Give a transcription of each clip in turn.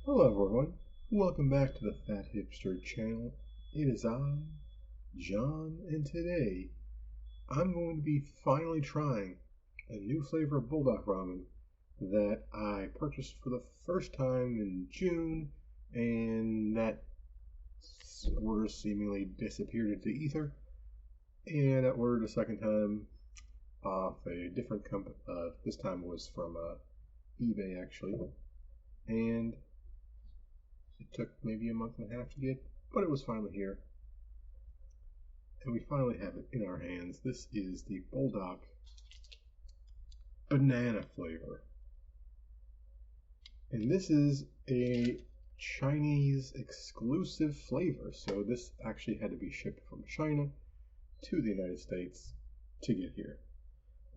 Hello everyone, welcome back to the Fat Hipster channel. It is I, John, and today I'm going to be finally trying a new flavor of Buldak ramen that I purchased for the first time in June, and that order seemingly disappeared into ether, and I ordered a second time off a different company. This time was from eBay actually, and it took maybe a month and a half to get, but it was finally here. And we finally have it in our hands. This is the Buldak banana flavor. And this is a Chinese exclusive flavor. So this actually had to be shipped from China to the United States to get here.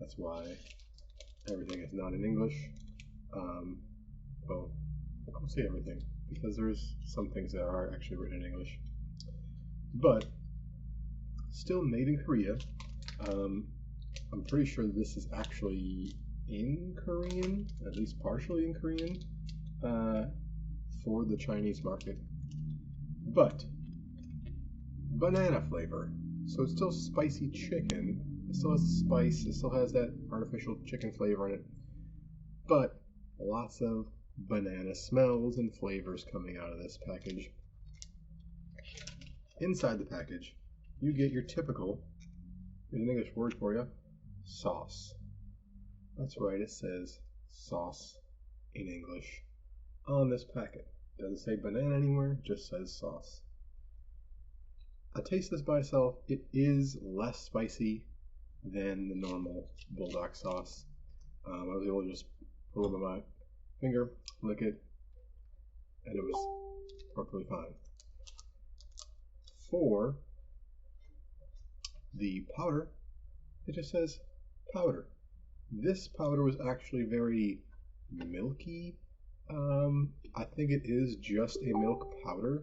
That's why everything is not in English. Well, I won't say everything, because there's some things that are actually written in English, but still made in Korea. I'm pretty sure this is actually in Korean, at least partially in Korean, for the Chinese market, but banana flavor. So it's still spicy chicken. It still has spice. It still has that artificial chicken flavor in it, but lots of banana smells and flavors coming out of this package. Inside the package, you get your typical, there's an English word for you, sauce. That's right, it says sauce in English on this packet. Doesn't say banana anywhere, just says sauce. I taste this by itself. It is less spicy than the normal Buldak sauce. I was able to just pull it with my finger, lick it, and it was perfectly fine. For the powder, it just says powder. This powder was actually very milky. I think it is just a milk powder.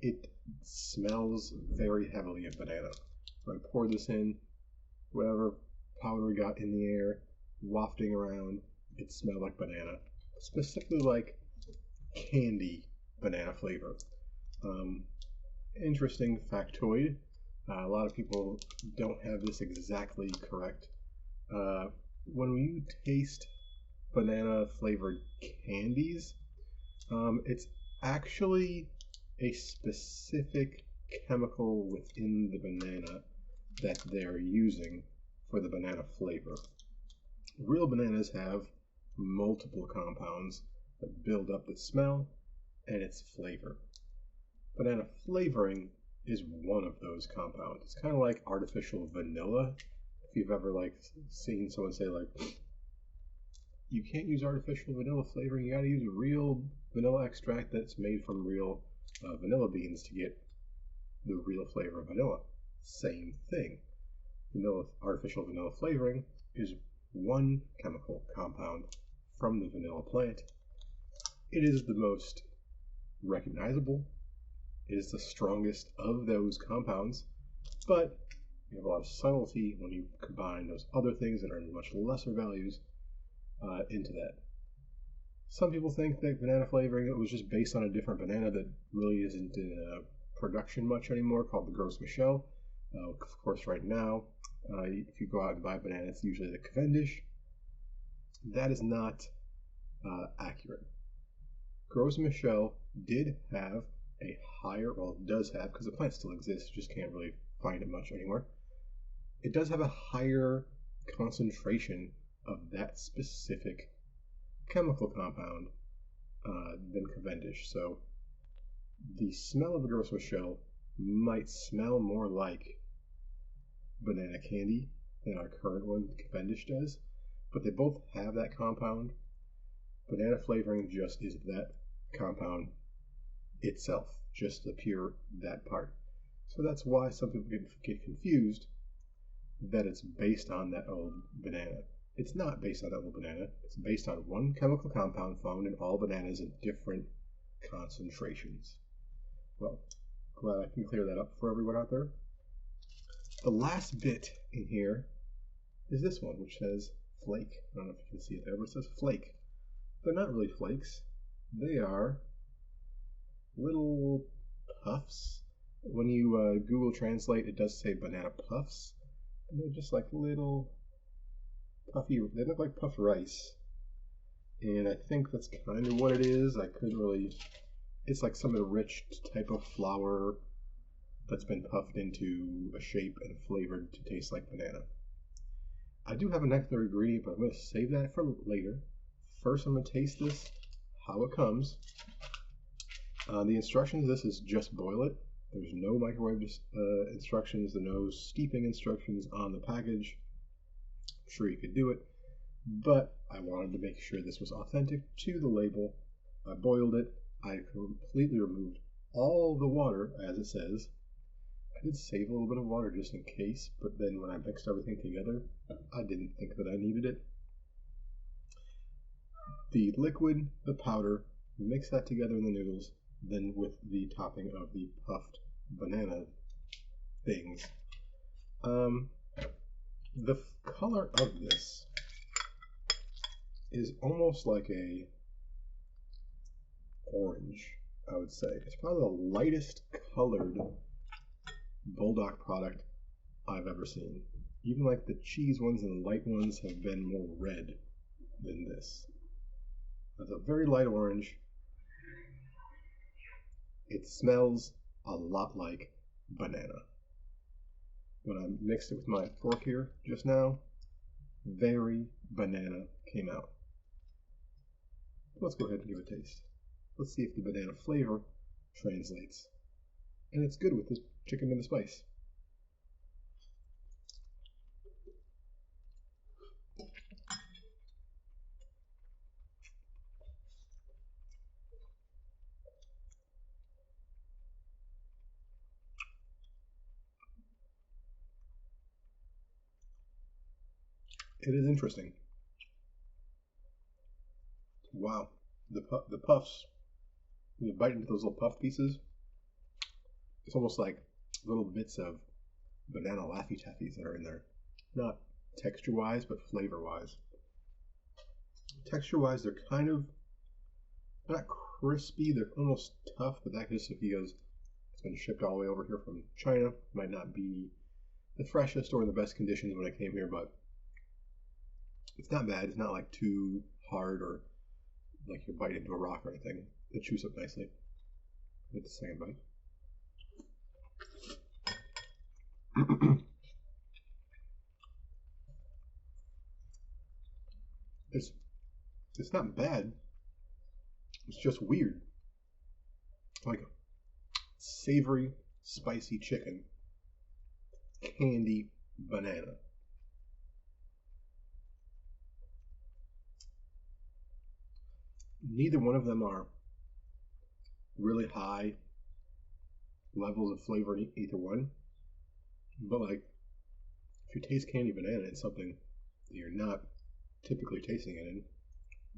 It smells very heavily of banana. So I poured this in, whatever powder got in the air, wafting around, it smelled like banana, specifically like candy banana flavor. Interesting factoid, a lot of people don't have this exactly correct. When you taste banana flavored candies, it's actually a specific chemical within the banana that they're using for the banana flavor. Real bananas have multiple compounds that build up the smell and its flavor. Banana flavoring is one of those compounds. It's kind of like artificial vanilla. If you've ever seen someone say you can't use artificial vanilla flavoring, you gotta use real vanilla extract that's made from real vanilla beans to get the real flavor of vanilla. Same thing. Artificial vanilla flavoring is one chemical compound from the vanilla plant. It is the most recognizable. It is the strongest of those compounds, but you have a lot of subtlety when you combine those other things that are in much lesser values into that. Some people think that banana flavoring was just based on a different banana that really isn't in production much anymore, called the Gros Michel. Of course, right now, if you go out and buy a banana, it's usually the Cavendish. That is not accurate. Gros Michel did have a higher, well, it does have, because the plant still exists, you just can't really find it much anymore. It does have a higher concentration of that specific chemical compound than Cavendish. So the smell of a Gros Michel might smell more like banana candy than our current one, Cavendish, does, but they both have that compound. Banana flavoring just is that compound itself, just the pure that part. So that's why some people get confused that it's based on that old banana. It's not based on that old banana. It's based on one chemical compound found in all bananas in different concentrations. Well, glad I can clear that up for everyone out there. The last bit in here is this one, which says flake. I don't know if you can see it there, but it says flake. they're not really flakes. They are little puffs. When you Google Translate, it does say banana puffs. And they're just like little puffy, they look like puffed rice. And I think that's kind of what it is. I couldn't really, it's like some enriched type of flour that's been puffed into a shape and flavored to taste like banana. I do have a nectar ingredient, but I'm going to save that for later. First, I'm going to taste this, how it comes. The instructions, this is just boil it. There's no microwave instructions, there's no steeping instructions on the package. I'm sure you could do it, but I wanted to make sure this was authentic to the label. I boiled it. I completely removed all the water, as it says. I did save a little bit of water just in case, but then when I mixed everything together, I didn't think that I needed it. The liquid, the powder, mix that together in the noodles, then with the topping of the puffed banana things. The color of this is almost like a orange, I would say. It's probably the lightest colored Buldak product I've ever seen. Even like the cheese ones and the light ones have been more red than this. It's a very light orange. It smells a lot like banana. When I mixed it with my fork here just now, very banana came out. Let's go ahead and give it a taste. Let's see if the banana flavor translates. And it's good with this chicken and the spice. It is interesting. Wow, the puffs, you bite into those little puff pieces, it's almost like little bits of banana Laffy Taffies that are in there. Not texture-wise, but flavor-wise. Texture-wise, they're kind of not crispy, they're almost tough, but that's just because it's been shipped all the way over here from China. Might not be the freshest or in the best conditions when it came here, but it's not bad. It's not like too hard or like you're biting into a rock or anything. It chews up nicely. Get the second bite. It's not bad. It's just weird. Like savory, spicy chicken, candy, banana. Neither one of them are really high levels of flavor in either one. But like, if you taste candy banana, it's something that you're not typically tasting it in.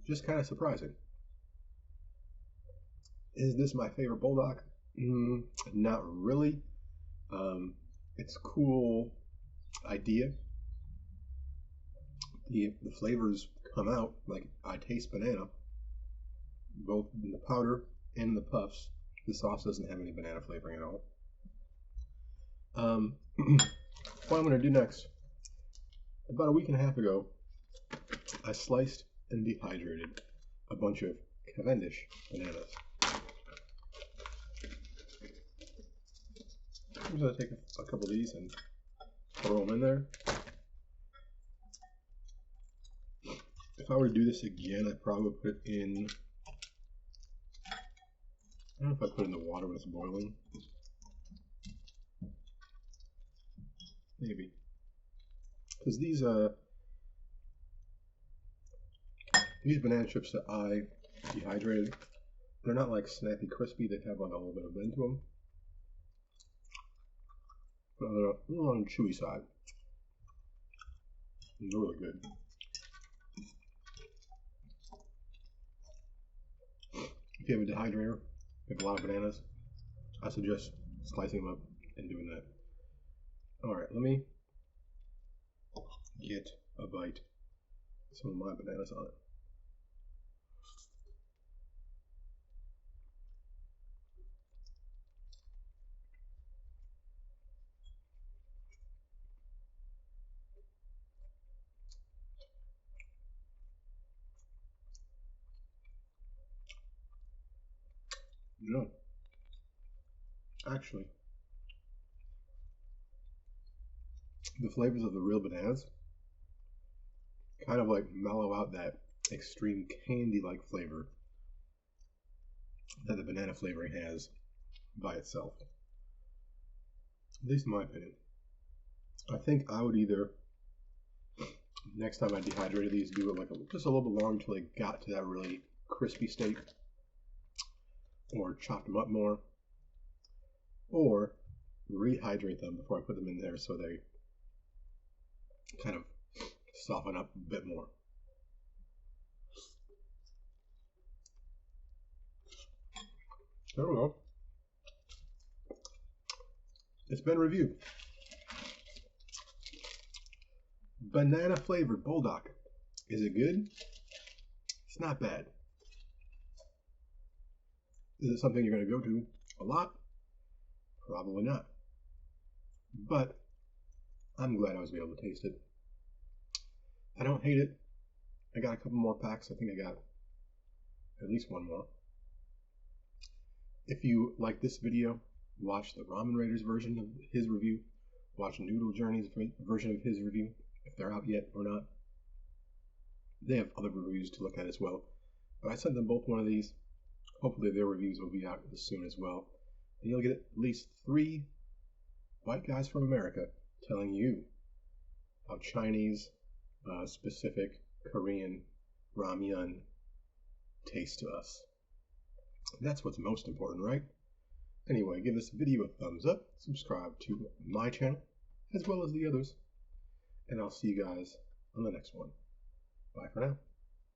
Just kind of surprising. Is this my favorite Buldak? Not really. It's a cool idea. The flavors come out, like I taste banana, both in the powder and in the puffs. The sauce doesn't have any banana flavoring at all. What I'm going to do next, about a week and a half ago, I sliced and dehydrated a bunch of Cavendish bananas. I'm going to take a couple of these and throw them in there. If I were to do this again, I'd probably put it in, I don't know if I put it in the water when it's boiling. Maybe. Because these banana chips that I dehydrated, they're not like snappy crispy, they have like a little bit of bend to them. But they're a little on the chewy side. And they're really good. If you have a dehydrator, you have a lot of bananas, I suggest slicing them up and doing that. Alright, let me get a bite of some of my bananas on it. No, actually, the flavors of the real bananas kind of like mellow out that extreme candy-like flavor that the banana flavoring has by itself. At least in my opinion. I think I would either, next time I dehydrated these, do it like just a little bit longer until they got to that really crispy state, or chop them up more, or rehydrate them before I put them in there so they kind of soften up a bit more. There we go. It's been reviewed. Banana flavored Buldak. Is it good? It's not bad. Is it something you're going to go to a lot? Probably not. But I'm glad I was able to taste it. I don't hate it. I got a couple more packs. I think I got at least one more. If you like this video, watch the Ramen Raiders version of his review. Watch Noodle Journey's version of his review, if they're out yet or not. They have other reviews to look at as well. But I sent them both one of these. Hopefully their reviews will be out soon as well. And you'll get at least 3 white guys from America telling you how Chinese, specific Korean ramyun tastes to us. That's what's most important, right? Anyway, give this video a thumbs up, subscribe to my channel, as well as the others, and I'll see you guys on the next one. Bye for now.